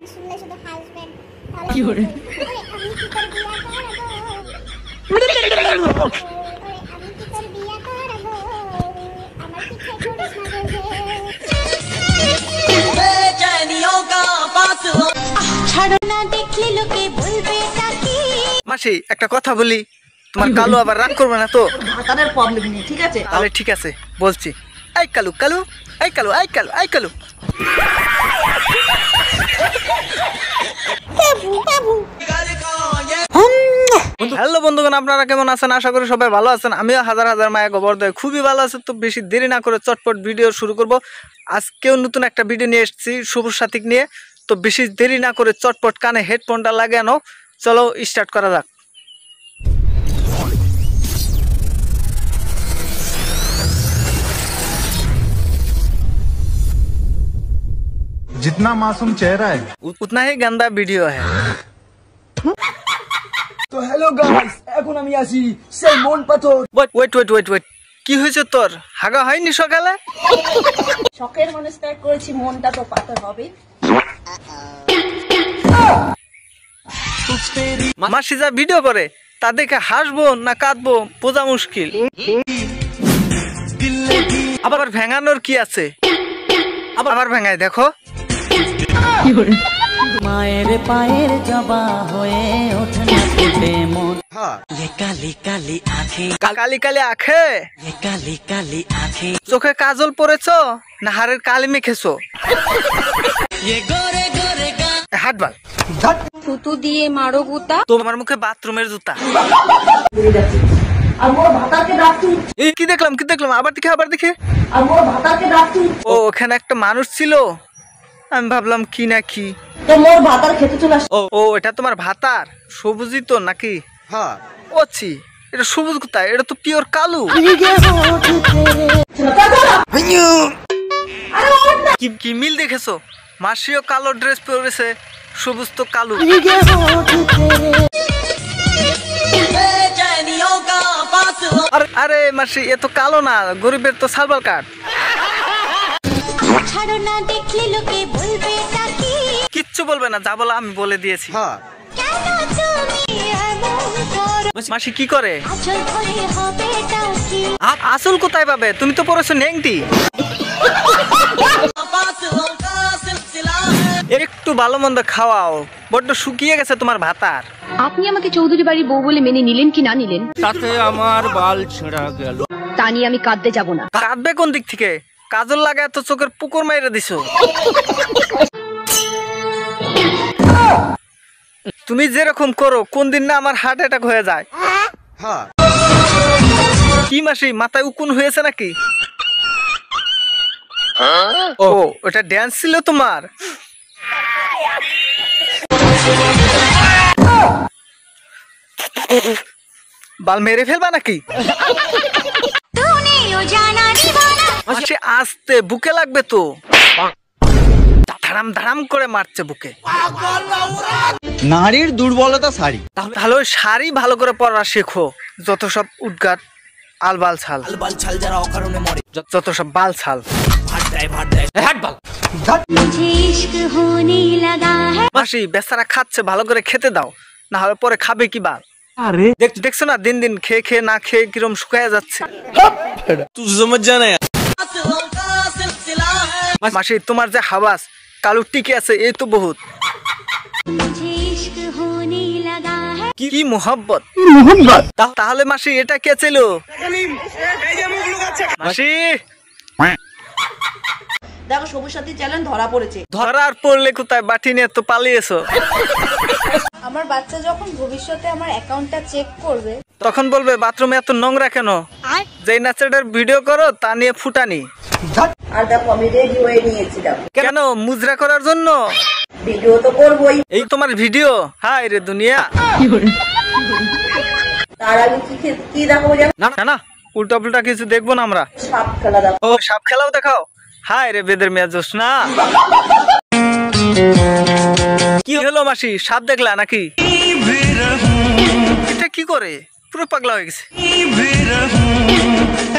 শুনলে শুধু হাসবেন। কি করে আমি কি তোর বিয়া করাবো? আমি কি তোর বিয়া করাবো? আমার পিছে পড়িস না রে। বেজানিयों का फासला ছাড়ো না, দেখলে লোকে বলবে এটা কি। মাসি একটা কথা বলি, তোমার কালু আবার রাগ করবে না তো? ভাতারের প্রবলেম নেই, ঠিক আছে? তাহলে ঠিক আছে বলছি। এই কালু কালু, এই কালু, এই কালু, এই কালু। হ্যালো বন্ধুগণ, আপনারা কেমন আছেন? আশা করি সবাই ভালো আছেন। আমিও হাজার হাজার মায়া গোবরদয় খুবই ভালো আছে। তো বেশি দেরি না করে চটপট ভিডিও শুরু করব। আজকেও নতুন একটা ভিডিও নিয়ে এসেছি শুভ সাথিক নিয়ে। তো বেশি দেরি না করে চটপট কানে হেডফোনটা লাগানো, চলো স্টার্ট করা যাক। जितना मासूम चेहरा है उतना ही गंदा वीडियो है। তো হ্যালো গাইস, এখন আমি আসি সেই মন পাথর। ওয়েট ওয়েট ওয়েট ওয়েট, কি হয়েছে তোর? হাগা হয়নি সকালে? শখের মানুষ ত্যাগ করেছি, মনটা তো পাথর হবে। মাসি যা ভিডিও করে তা দেখে হাসবো না কাঁদবো বোঝা মুশকিল। আবার ভেঙানোর কি আছে? আবার ভেঙায় দেখো। মায়ের পায়ের জবা হয়ে ওঠে না ফুটে মন। ये काली काली आँखें, কালি কালি আখে, ये काली काली आँखें, চোখে কাজল পরেছো না হাড়ের কালি মেখেছো? ये गोरे गोरे गाल, হাটবাল থুতু দিয়ে মারো গুতা। তোমার মুখে বাথরুমের জুতা। আর মোর ভাতাকে ডাকতু, এই কি দেখলাম কি দেখলাম? আবার দেখে আবার দেখে। আর মোর ভাতাকে ডাকতু। ও ওখানে একটা মানুষ ছিল, আমি ভাবলাম কি না কি। তো মোর ভাতার খেতে চলে আসছে। ও এটা তোমার ভাতার সবুজই তো নাকি? হ্যাঁ ওছি, এটা সবুজ কোথায়? এটা তো পিওর কালো। কি কি মিল দেখেছো? মাসিও কালো ড্রেস পরেছে, সবুজ তো কালো। আরে মাসি এ তো কালো না, গরিবের তো সালবার কাট। ছাড়ো না, দেখলে লোকে বলবে এটা কি। কিচ্ছু বলবে না, যা বলা আমি বলে দিয়েছি। কেন তুমি এমন করো? মাসি কি করে? আচল করে হবে এটা কি। আসল কোথায় পাবে? তুমি তো পড়েছো নেংটি। একটু ভালো মন্দ খাওয়াও, বড্ড শুকিয়ে গেছে তোমার ভাতার। আপনি আমাকে চৌধুরী বাড়ির বউ বলে মেনে নিলেন কি না নিলেন তাতে আমার বাল ছেঁড়া গেল। তা নিয়ে আমি কাঁদতে যাব না। কাঁদবে কোন দিক থেকে? কাজল লাগায় তো চোখের পুকুর মাইরে দিছো। তুমি যেরকম করো কোন দিন না আমার হার্ট অ্যাটাক হয়ে যায়। কি মাসি মাথায় উকুন হয়েছে নাকি? ও ওটা ড্যান্স ছিল তোমার? বাল মেরে ফেলবা নাকি? মাসি আস্তে, বুকে লাগবে তো। ধারাম ধারাম করে মারছে বুকে। নারীর দুর্বলতা শাড়ি। তাহলে ওই শাড়ি ভালো করে পরা শেখো। যত সব উদ্গাট আলবাল ছাল, বাল ছাল যারা অকারণে মরে। যত সব বাল ছাল। হাট বাল। मुझे इश्क होने लगा है। মাসি বেচারা খাচ্ছে, ভালো করে খেতে দাও, না হলে পরে খাবে কি বাল? আরে দেখছো না দিন দিন খেয়ে খেয়ে না খেয়ে কিরম শুকায় যাচ্ছে। তুই সমঝ জানা। মাসি তোমার যে হাবাস কালু টিকে আছে এই তো বহুত। मुझे इश्क होने लगा है। কি মোহব্বত। তাহলে মাসি এটা কে ছিল? মাসি দেখো সবুজ সাথী চ্যালেঞ্জ ধরা পড়েছে। ধরার পড়লে কোথায়? বাটি নিয়ে তো পালিয়েছো। আমার বাচ্চা যখন ভবিষ্যতে আমার অ্যাকাউন্টটা চেক করবে, তখন বলবে বাথরুমে এত নোংরা কেন? যেই নাচের ভিডিও করো তা নিয়ে ফুটানি। আর দেখো আমি রেডি হয়ে নিয়েছি, দেখো কেন? মুজরা করার জন্য? ভিডিও তো করবোই। এই তোমার ভিডিও? হায় রে দুনিয়া। তার আগে কি দেখাবো জানো? না না উল্টা পুল্টা কিছু দেখবো না আমরা। সাপ খেলা দেখো। ও সাপ খেলাও দেখাও? হায় রে বেদের মেয়া জোস না। কি হলো মাসি, সাপ দেখলা নাকি? এটা কি করে? পুরো পাগলা হয়ে গেছে।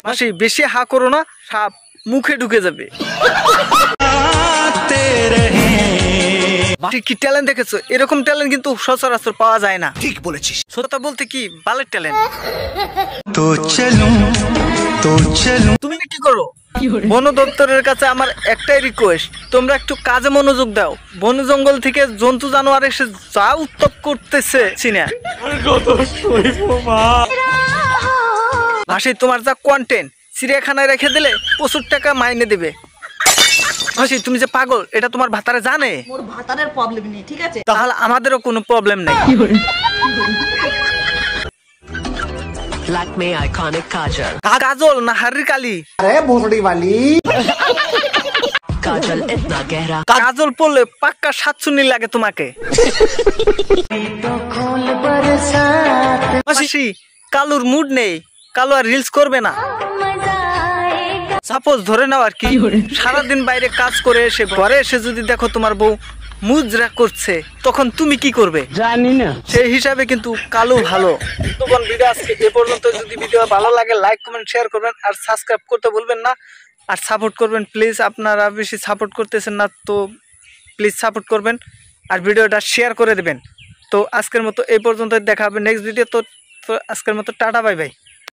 মাসি বেশি হা করো না, সাপ মুখে ঢুকে যাবে। ঠিক কি ট্যালেন্ট দেখেছো? এরকম ট্যালেন্ট কিন্তু সচরাচর পাওয়া যায় না। ঠিক বলেছিস। সত্যি বলতে কি বালের ট্যালেন্ট। তুমি কি করো? বন দপ্তরের কাছে আমার একটাই রিকোয়েস্ট, তোমরা একটু কাজে মনোযোগ দাও। বন জঙ্গল থেকে জন্তু জানোয়ার এসে যা উত্তপ করতেছে চিনা মাসি, তোমার যা কন্টেন্ট চিড়িয়াখানায় রেখে দিলে প্রচুর টাকা মাইনে দেবে। মাসি, তুমি যে পাগল এটা তোমার ভাতারে জানে? মোর ভাতারের প্রবলেম নেই, ঠিক আছে? তাহলে আমাদেরও কোনো প্রবলেম নেই। Lakme iconic kajal. কাজল না হারির কালি? Kajal itna gehra. কাজল পড়লে পাক্কা 7 লাগে তোমাকে। মাসি, কালুর মুড নেই, কালু আর রিলস করবে না। সাপোজ ধরে নাও আর কি, সারাদিন বাইরে কাজ করে এসে ঘরে এসে যদি দেখো তোমার বউ মুজরা করছে, তখন তুমি কি করবে? জানি না। সেই হিসাবে কিন্তু কালু ভালো। তখন ভিডিও আজকে এ পর্যন্ত। যদি ভিডিও ভালো লাগে লাইক কমেন্ট শেয়ার করবেন আর সাবস্ক্রাইব করতে ভুলবেন না। আর সাপোর্ট করবেন প্লিজ, আপনারা বেশি সাপোর্ট করতেছেন না তো প্লিজ সাপোর্ট করবেন আর ভিডিওটা শেয়ার করে দেবেন। তো আজকের মতো এই পর্যন্ত, দেখা হবে নেক্সট ভিডিও। তো আজকের মতো টাটা, বাই বাই।